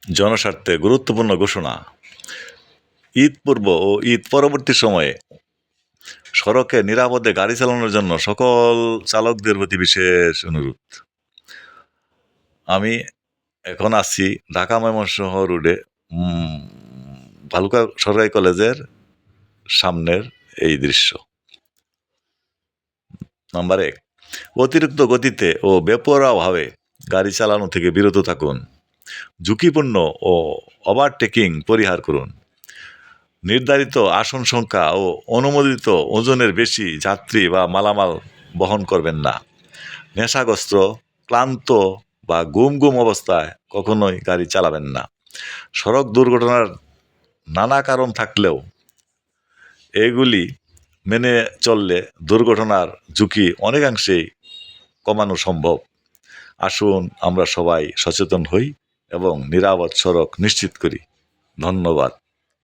জনস্বার্থে গুরুত্বপূর্ণ ঘোষণা। ঈদ পূর্ব ও ঈদ পরবর্তী সময়ে সড়কে নিরাপদে গাড়ি চালানোর জন্য সকল চালকদের প্রতি বিশেষ অনুরোধ। আমি এখন আছি ঢাকা ময়মনসিংহ রোডে, ভালুকা সরকারি কলেজের সামনের এই দৃশ্য। নাম্বার ১, অতিরিক্ত গতিতে ও বেপরোয়াভাবে গাড়ি চালানো থেকে বিরত থাকুন। ঝুঁকিপূর্ণ ও ওভারটেকিং পরিহার করুন। নির্ধারিত আসন সংখ্যা ও অনুমোদিত ওজনের বেশি যাত্রী বা মালামাল বহন করবেন না। নেশাগ্রস্ত, ক্লান্ত বা গুম অবস্থায় কখনোই গাড়ি চালাবেন না। সড়ক দুর্ঘটনার নানা কারণ থাকলেও এগুলি মেনে চললে দুর্ঘটনার ঝুঁকি অনেকাংশেই কমানো সম্ভব। আসুন আমরা সবাই সচেতন হই এবং নিরাপদ সড়ক নিশ্চিত করি। ধন্যবাদ।